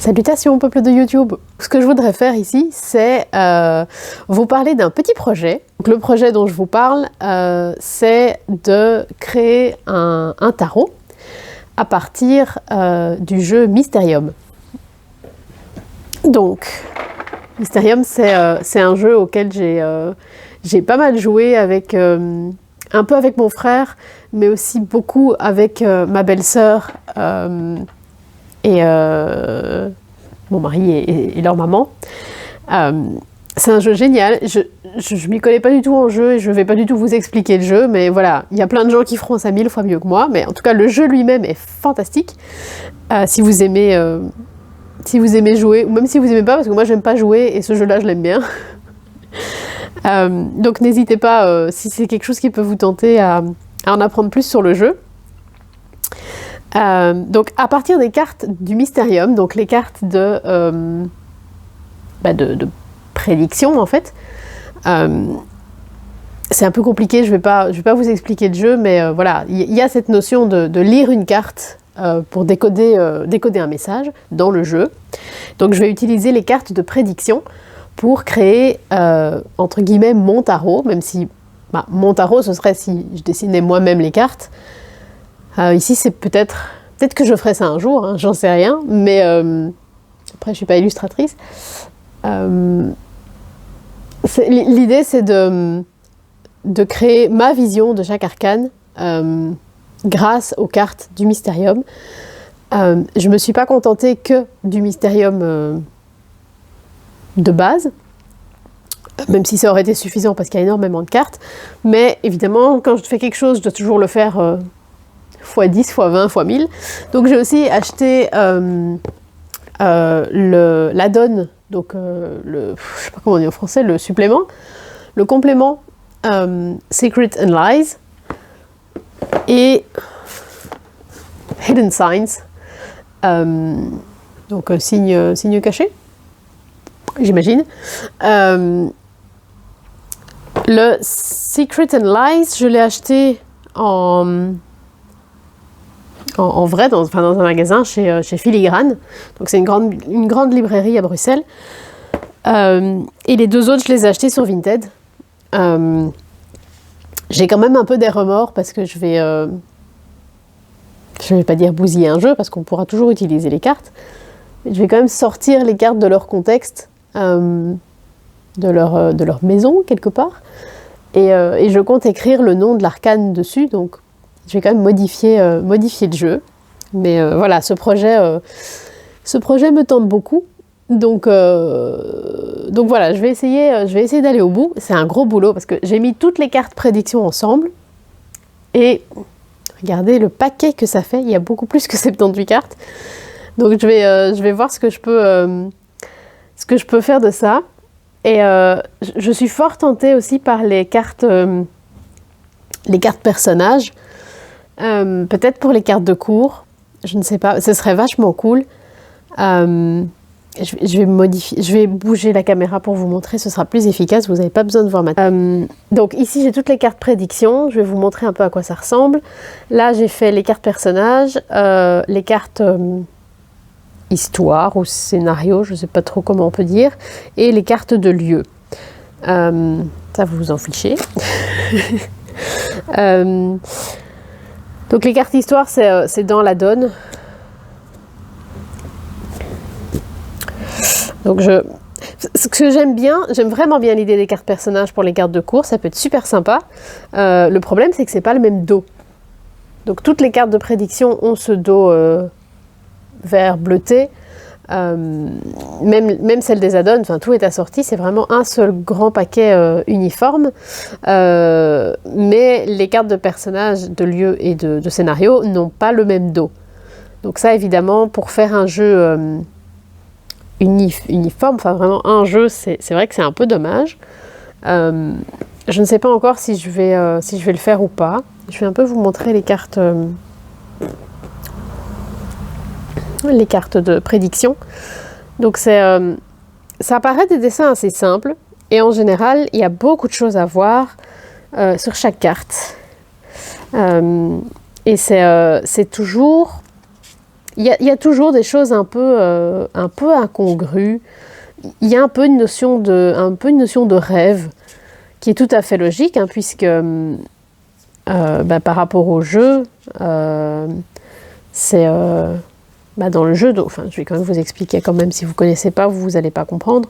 Salutations peuple de YouTube. Ce que je voudrais faire ici, c'est vous parler d'un petit projet. Donc, le projet dont je vous parle, c'est de créer un tarot à partir du jeu Mysterium. Donc, Mysterium, c'est un jeu auquel j'ai pas mal joué avec un peu avec mon frère, mais aussi beaucoup avec ma belle-sœur et mon mari et leur maman. C'est un jeu génial. Je m'y connais pas du tout en jeu et je vais pas du tout vous expliquer le jeu, mais voilà, il y a plein de gens qui feront ça 1000 fois mieux que moi, mais en tout cas le jeu lui-même est fantastique. Si vous aimez jouer, ou même si vous aimez pas, parce que moi j'aime pas jouer et ce jeu-là je l'aime bien. Donc n'hésitez pas, si c'est quelque chose qui peut vous tenter, à en apprendre plus sur le jeu. Donc à partir des cartes du Mysterium, donc les cartes de prédiction en fait, c'est un peu compliqué, je vais pas vous expliquer le jeu, mais voilà, il y a cette notion de lire une carte pour décoder un message dans le jeu. Donc je vais utiliser les cartes de prédiction pour créer entre guillemets mon tarot, même si mon tarot ce serait si je dessinais moi-même les cartes. Ici c'est peut-être que je ferai ça un jour, hein, j'en sais rien, mais après je suis pas illustratrice. L'idée c'est de créer ma vision de chaque arcane grâce aux cartes du Mysterium. Je me suis pas contentée que du Mysterium de base, même si ça aurait été suffisant parce qu'il y a énormément de cartes, mais évidemment quand je fais quelque chose je dois toujours le faire x10, x20, x1000. Donc j'ai aussi acheté l'add-on, donc je sais pas comment on dit en français, le supplément, le complément Secret and Lies et Hidden Signs, donc signe caché, j'imagine. Le Secret and Lies, je l'ai acheté en vrai dans un magasin chez Filigrane, donc c'est une grande librairie à Bruxelles, et les deux autres je les ai achetés sur Vinted. J'ai quand même un peu des remords parce que je vais pas dire bousiller un jeu parce qu'on pourra toujours utiliser les cartes, mais je vais quand même sortir les cartes de leur contexte, de leur maison quelque part, et je compte écrire le nom de l'arcane dessus, donc je vais quand même modifier le jeu. Mais voilà, ce projet me tente beaucoup. Donc voilà, je vais essayer d'aller au bout. C'est un gros boulot parce que j'ai mis toutes les cartes prédiction ensemble. Et regardez le paquet que ça fait. Il y a beaucoup plus que 78 cartes. Donc je vais voir ce que je peux faire de ça. Et je suis fort tentée aussi par les cartes personnages. Peut-être pour les cartes de cours, je ne sais pas, ce serait vachement cool. Je vais bouger la caméra pour vous montrer, ce sera plus efficace, vous n'avez pas besoin de voir ma tête. Donc ici j'ai toutes les cartes prédiction, je vais vous montrer un peu à quoi ça ressemble. Là j'ai fait les cartes personnages, les cartes histoire ou scénario, je ne sais pas trop comment on peut dire, et les cartes de lieu. Ça vous vous en fichez. Donc les cartes histoire, c'est dans la donne. Donc ce que j'aime vraiment bien l'idée des cartes personnages pour les cartes de cours, ça peut être super sympa. Le problème, c'est que c'est pas le même dos. Donc toutes les cartes de prédiction ont ce dos vert bleuté. Même celle des add-ons, enfin tout est assorti, c'est vraiment un seul grand paquet uniforme, mais les cartes de personnages, de lieu et de scénario n'ont pas le même dos. Donc ça évidemment, pour faire un jeu uniforme, enfin vraiment un jeu, c'est vrai que c'est un peu dommage. Je ne sais pas encore si je vais le faire ou pas. Je vais un peu vous montrer les cartes de prédiction. Donc ça paraît des dessins assez simples et en général il y a beaucoup de choses à voir sur chaque carte, et c'est toujours y a toujours des choses un peu incongrues. Il y a un peu une notion de rêve qui est tout à fait logique, hein, puisque par rapport au jeu, c'est dans le jeu, donc, je vais quand même vous expliquer quand même, si vous ne connaissez pas, vous n'allez pas comprendre.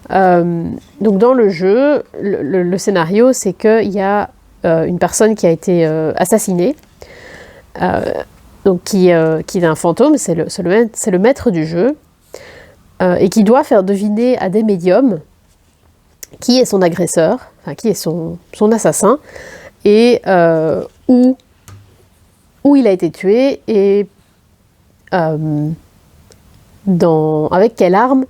Donc dans le jeu, le scénario, c'est qu'il y a une personne qui a été assassinée, donc qui est un fantôme, c'est le maître du jeu, et qui doit faire deviner à des médiums qui est son agresseur, enfin qui est son assassin, et où il a été tué, et avec quelle arme,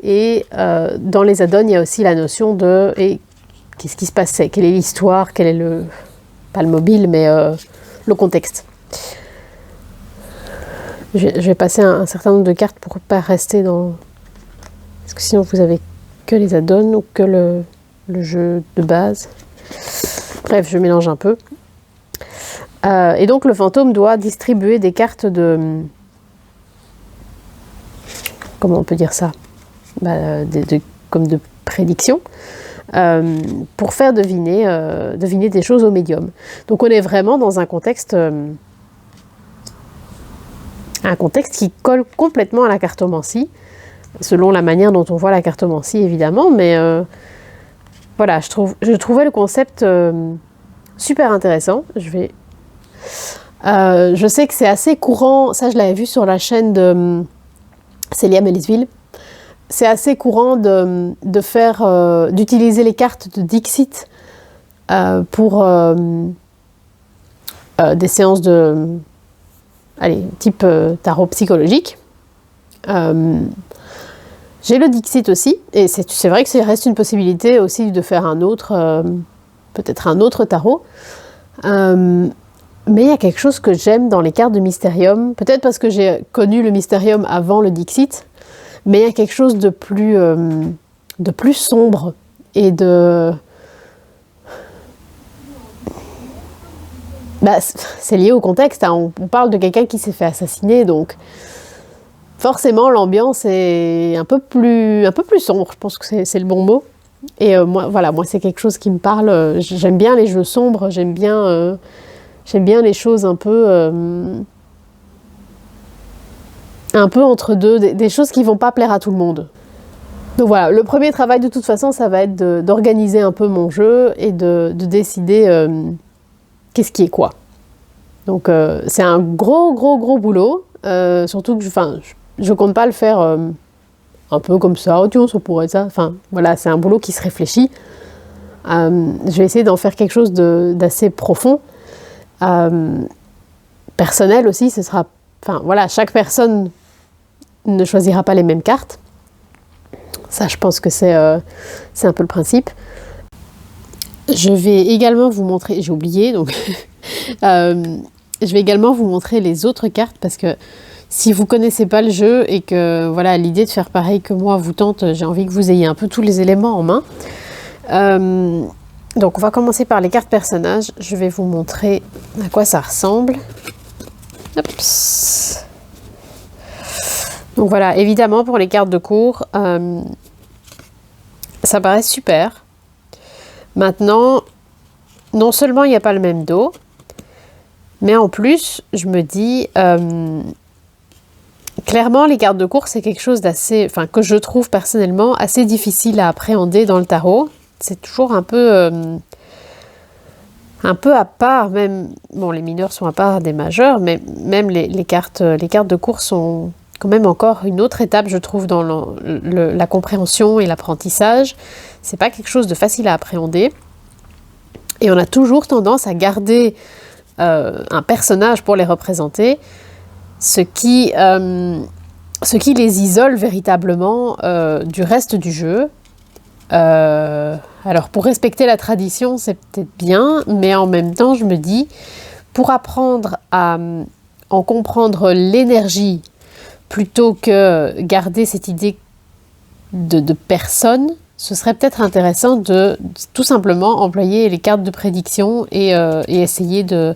et dans les add-ons, il y a aussi la notion de qu'est-ce qui se passait, quelle est l'histoire, quel est pas le mobile, mais le contexte. Je vais passer un certain nombre de cartes pour ne pas rester dans... Parce que sinon vous avez que les add-ons ou que le jeu de base. Bref, je mélange un peu. Et donc le fantôme doit distribuer des cartes de... Comment on peut dire ça, comme de prédiction, pour faire deviner des choses au médium. Donc on est vraiment dans un contexte qui colle complètement à la cartomancie, selon la manière dont on voit la cartomancie évidemment, mais voilà, je trouvais le concept super intéressant. Je sais que c'est assez courant, ça je l'avais vu sur la chaîne de Célia Melisville. C'est assez courant d'utiliser les cartes de Dixit pour des séances type tarot psychologique. J'ai le Dixit aussi, et c'est vrai que ça reste une possibilité aussi de faire peut-être un autre tarot. Mais il y a quelque chose que j'aime dans les cartes de Mysterium, peut-être parce que j'ai connu le Mysterium avant le Dixit, mais il y a quelque chose de plus sombre et c'est lié au contexte, hein. On parle de quelqu'un qui s'est fait assassiner, donc forcément l'ambiance est un peu plus sombre, je pense que c'est le bon mot. Et moi c'est quelque chose qui me parle. J'aime bien les jeux sombres, j'aime bien les choses un peu entre deux, des choses qui vont pas plaire à tout le monde. Donc voilà, le premier travail de toute façon, ça va être d'organiser un peu mon jeu et de décider qu'est-ce qui est quoi. Donc c'est un gros boulot, surtout que je compte pas le faire un peu comme ça, oh tiens, ça pourrait être ça. Enfin voilà, c'est un boulot qui se réfléchit. Je vais essayer d'en faire quelque chose d'assez profond. Personnel aussi, chaque personne ne choisira pas les mêmes cartes. Ça, je pense que c'est un peu le principe. Je vais également vous montrer, j'ai oublié, donc je vais également vous montrer les autres cartes, parce que si vous connaissez pas le jeu et que l'idée de faire pareil que moi vous tente, j'ai envie que vous ayez un peu tous les éléments en main. Donc on va commencer par les cartes personnages. Je vais vous montrer à quoi ça ressemble. Oups. Donc voilà, évidemment pour les cartes de cours, ça paraît super. Maintenant, non seulement il n'y a pas le même dos, mais en plus, je me dis, clairement les cartes de cours, c'est quelque chose que je trouve personnellement assez difficile à appréhender dans le tarot. C'est toujours un peu à part, même, bon, les mineurs sont à part des majeurs, mais même les cartes de cours sont quand même encore une autre étape, je trouve, dans la compréhension et l'apprentissage. C'est pas quelque chose de facile à appréhender. Et on a toujours tendance à garder un personnage pour les représenter, ce qui les isole véritablement du reste du jeu. Alors pour respecter la tradition, c'est peut-être bien, mais en même temps, je me dis, pour apprendre à en comprendre l'énergie, plutôt que garder cette idée de personne, ce serait peut-être intéressant de tout simplement employer les cartes de prédiction et essayer de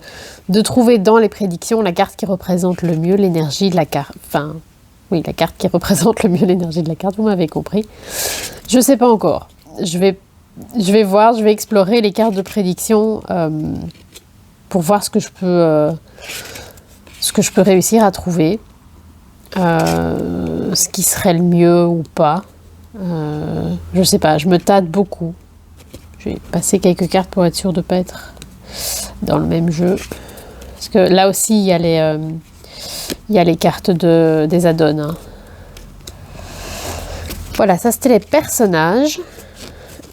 trouver dans les prédictions la carte qui représente le mieux l'énergie de la carte. Enfin, oui, la carte qui représente le mieux l'énergie de la carte, vous m'avez compris. Je ne sais pas encore. Je vais voir, je vais explorer les cartes de prédiction pour voir ce que je peux réussir à trouver. Ce qui serait le mieux ou pas. Je sais pas, je me tâte beaucoup. Je vais passer quelques cartes pour être sûre de ne pas être dans le même jeu. Parce que là aussi, il y a les cartes des add-ons. Hein. Voilà, ça c'était les personnages.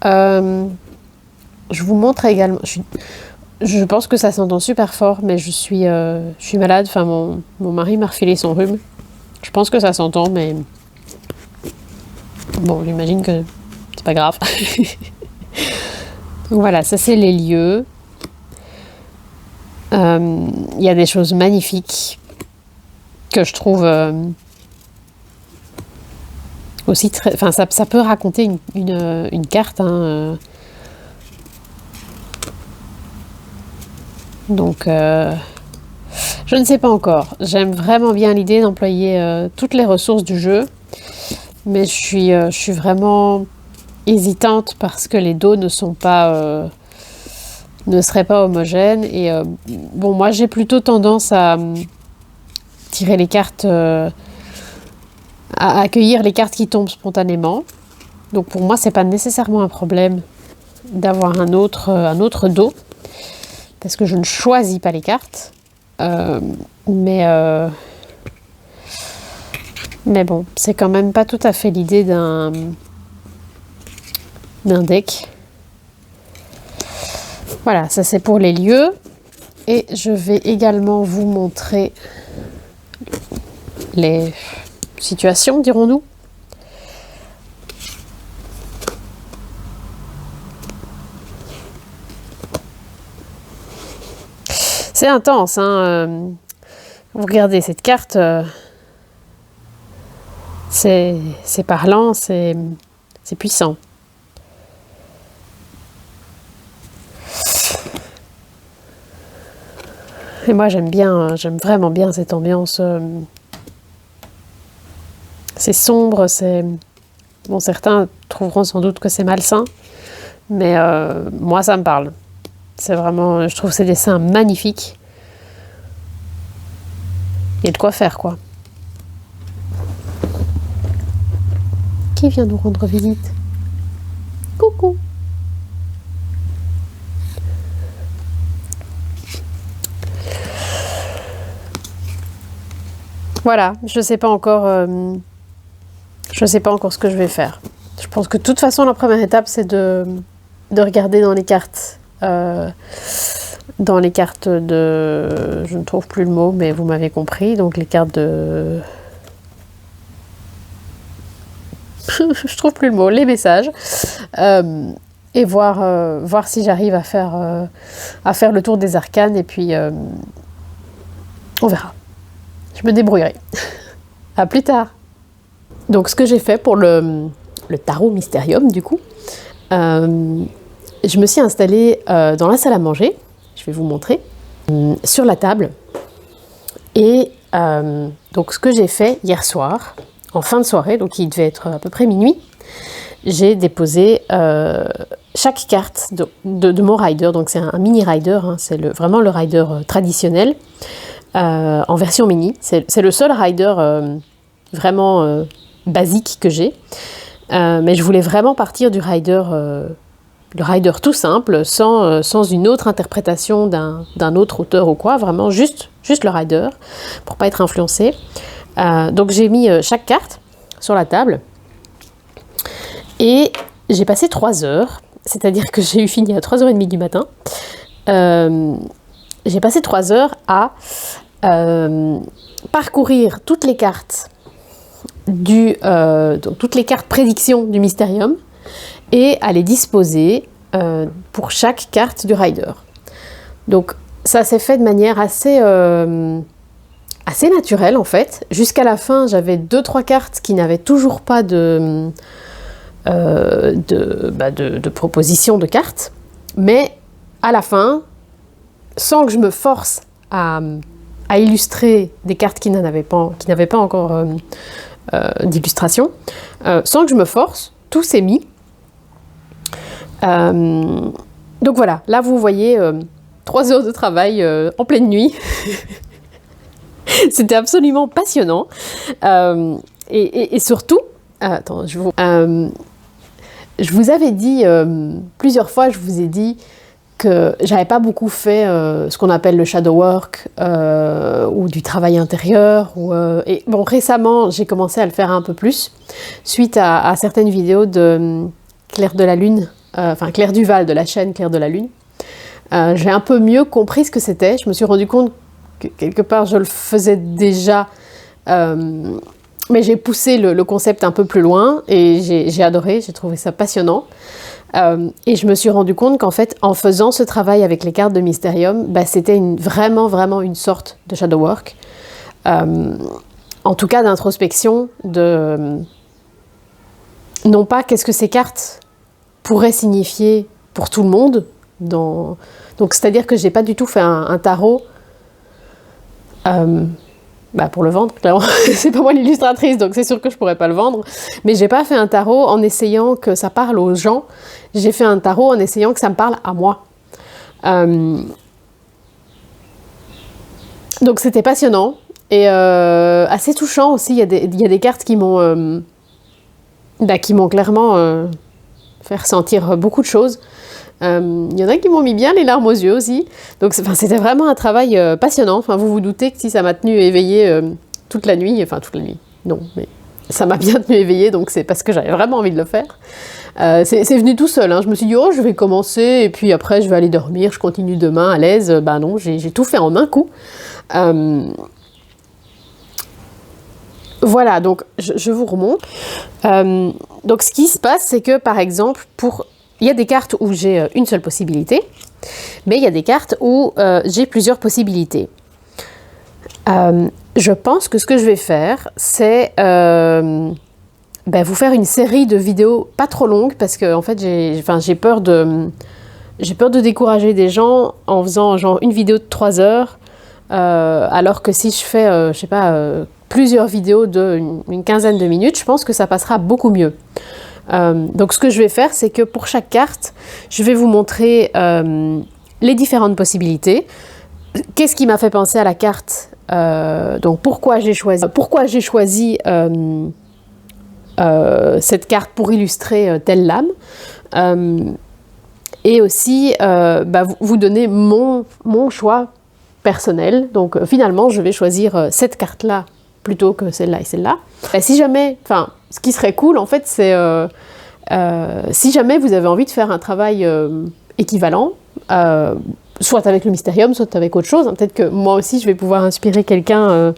Je vous montre également... Je pense que ça s'entend super fort, mais je suis malade. Enfin, mon mari m'a refilé son rhume. Je pense que ça s'entend, mais... Bon, j'imagine que c'est pas grave. Donc voilà, ça c'est les lieux. Il y a des choses magnifiques que je trouve aussi très... Enfin, ça peut raconter une carte. Hein, Donc, je ne sais pas encore. J'aime vraiment bien l'idée d'employer toutes les ressources du jeu. Mais je suis vraiment hésitante parce que les dos ne seraient pas homogènes. Et bon, moi j'ai plutôt tendance à tirer les cartes, à accueillir les cartes qui tombent spontanément. Donc pour moi, c'est pas nécessairement un problème d'avoir un autre dos. Parce que je ne choisis pas les cartes. Mais bon, c'est quand même pas tout à fait l'idée d'un deck. Voilà, ça c'est pour les lieux. Et je vais également vous montrer les situations, dirons-nous. C'est intense, hein. Vous regardez cette carte, c'est parlant, c'est puissant. Et moi j'aime vraiment bien cette ambiance. C'est sombre, bon, certains trouveront sans doute que c'est malsain, mais moi ça me parle. C'est vraiment, je trouve ces dessins magnifiques. Il y a de quoi faire, quoi. Qui vient nous rendre visite? Coucou. Voilà, je sais pas encore ce que je vais faire. Je pense que de toute façon, la première étape, c'est de regarder dans les cartes. Dans les cartes de... Je ne trouve plus le mot, mais vous m'avez compris. Donc les cartes de... Je trouve plus le mot. Les messages. Et voir si j'arrive à faire le tour des arcanes. Et puis, on verra. Je me débrouillerai. À plus tard. Donc ce que j'ai fait pour le tarot Mysterium, du coup... je me suis installée dans la salle à manger, je vais vous montrer, sur la table. Et donc ce que j'ai fait hier soir, en fin de soirée, donc il devait être à peu près minuit, j'ai déposé chaque carte de mon rider. Donc c'est un mini rider, hein, c'est vraiment le rider traditionnel, en version mini. C'est le seul rider vraiment basique que j'ai. Mais je voulais vraiment partir du rider... le rider tout simple, sans une autre interprétation d'un autre auteur ou quoi, vraiment juste le rider, pour pas être influencé. Donc j'ai mis chaque carte sur la table, et j'ai passé 3 heures, c'est-à-dire que j'ai eu fini à 3h30 du matin. J'ai passé 3 heures à parcourir toutes les cartes donc toutes les cartes prédiction du Mysterium, et à les disposer pour chaque carte du rider. Donc ça s'est fait de manière assez naturelle en fait. Jusqu'à la fin, j'avais 2-3 cartes qui n'avaient toujours pas de de propositions de cartes, mais à la fin, sans que je me force à illustrer des cartes qui n'avaient pas encore d'illustration, sans que je me force, tout s'est mis. Donc voilà, là vous voyez 3 heures de travail en pleine nuit. C'était absolument passionnant. Et surtout, attends, je vous avais dit plusieurs fois, je vous ai dit que j'avais pas beaucoup fait ce qu'on appelle le shadow work ou du travail intérieur. Et bon, récemment, j'ai commencé à le faire un peu plus suite à certaines vidéos de Claire de la Lune, enfin Claire Duval de la chaîne Claire de la Lune. J'ai un peu mieux compris ce que c'était. Je me suis rendu compte que quelque part je le faisais déjà, mais j'ai poussé le concept un peu plus loin et j'ai adoré, j'ai trouvé ça passionnant. Et je me suis rendu compte qu'en fait, en faisant ce travail avec les cartes de Mysterium, c'était vraiment une sorte de shadow work. En tout cas d'introspection, non pas qu'est-ce que ces cartes pourraient signifier pour tout le monde. Donc c'est-à-dire que j'ai pas du tout fait un tarot pour le vendre, clairement. C'est pas moi l'illustratrice, donc c'est sûr que je pourrais pas le vendre. Mais j'ai pas fait un tarot en essayant que ça parle aux gens. J'ai fait un tarot en essayant que ça me parle à moi. Donc c'était passionnant et assez touchant aussi. Il y a des cartes qui m'ont clairement fait ressentir beaucoup de choses. Il y en a qui m'ont mis bien les larmes aux yeux aussi. Donc c'était vraiment un travail passionnant. Enfin, vous vous doutez que si ça m'a tenu éveillée toute la nuit, non, mais ça m'a bien tenu éveillée, donc c'est parce que j'avais vraiment envie de le faire. C'est venu tout seul, hein. Je me suis dit, oh, je vais commencer, et puis après, je vais aller dormir, je continue demain à l'aise. Non, j'ai tout fait en un coup. Voilà, donc je vous remonte. Donc ce qui se passe, c'est que par exemple, il y a des cartes où j'ai une seule possibilité, mais il y a des cartes où j'ai plusieurs possibilités. Je pense que ce que je vais faire, c'est vous faire une série de vidéos pas trop longues, parce que en fait, j'ai peur de décourager des gens en faisant genre une vidéo de 3 heures, alors que si je fais, plusieurs vidéos d'une quinzaine de minutes, je pense que ça passera beaucoup mieux. Donc ce que je vais faire, c'est que pour chaque carte, je vais vous montrer les différentes possibilités. Qu'est-ce qui m'a fait penser à la carte, donc pourquoi j'ai choisi cette carte pour illustrer telle lame, et aussi vous donner mon choix personnel. Donc finalement, je vais choisir cette carte-là plutôt que celle-là et celle-là. Si jamais, ce qui serait cool en fait, c'est si jamais vous avez envie de faire un travail équivalent, soit avec le Mysterium, soit avec autre chose, hein, peut-être que moi aussi je vais pouvoir inspirer quelqu'un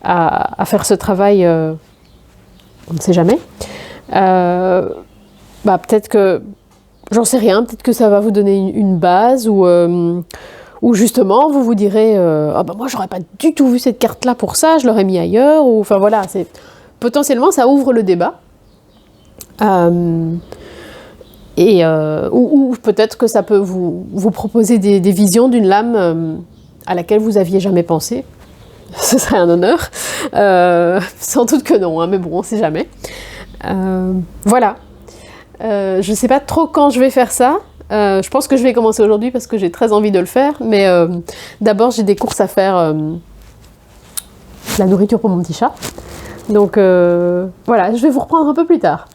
à faire ce travail, on ne sait jamais. Peut-être que, j'en sais rien, peut-être que ça va vous donner une base, ou justement vous vous direz moi j'aurais pas du tout vu cette carte là pour ça, je l'aurais mis ailleurs, ou enfin voilà, potentiellement ça ouvre le débat, ou peut-être que ça peut vous proposer des visions d'une lame à laquelle vous aviez jamais pensé. Ce serait un honneur. Sans doute que non, hein, mais bon, on sait jamais. Voilà. Je sais pas trop quand je vais faire ça. Je pense que je vais commencer aujourd'hui parce que j'ai très envie de le faire, mais d'abord j'ai des courses à faire, la nourriture pour mon petit chat. Donc voilà, je vais vous reprendre un peu plus tard.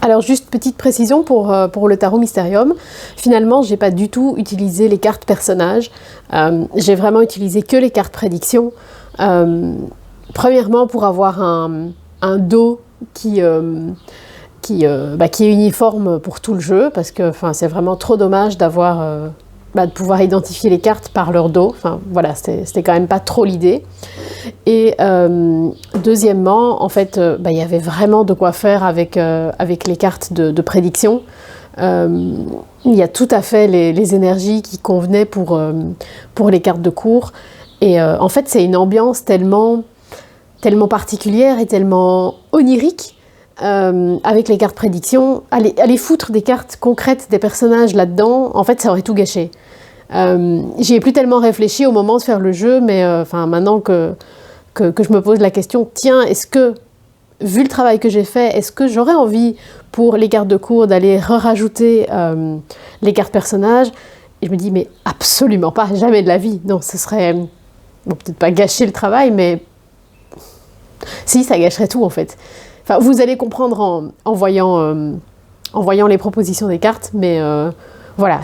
Alors juste petite précision pour le tarot Mysterium, finalement j'ai pas du tout utilisé les cartes personnages, j'ai vraiment utilisé que les cartes prédiction, premièrement pour avoir un dos qui est uniforme pour tout le jeu, parce que c'est vraiment trop dommage d'avoir de pouvoir identifier les cartes par leur dos. Voilà, c'était quand même pas trop l'idée. Et deuxièmement, en fait, il y avait vraiment de quoi faire avec les cartes de prédiction. Il y a tout à fait les énergies qui convenaient pour les cartes de cours. Et en fait, c'est une ambiance tellement particulière et tellement onirique avec les cartes prédiction, aller foutre des cartes concrètes des personnages là-dedans, en fait, ça aurait tout gâché. J'y ai plus tellement réfléchi au moment de faire le jeu, mais maintenant que je me pose la question, tiens, est-ce que, vu le travail que j'ai fait, est-ce que j'aurais envie, pour les cartes de cours, d'aller rajouter les cartes personnages? Et je me dis, mais absolument pas, jamais de la vie. Non, ce serait, bon, peut-être pas gâcher le travail, mais si, ça gâcherait tout en fait. Enfin, vous allez comprendre en voyant les propositions des cartes, mais voilà,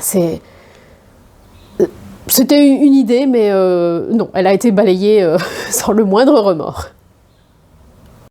c'était une idée, mais non, elle a été balayée sans le moindre remords.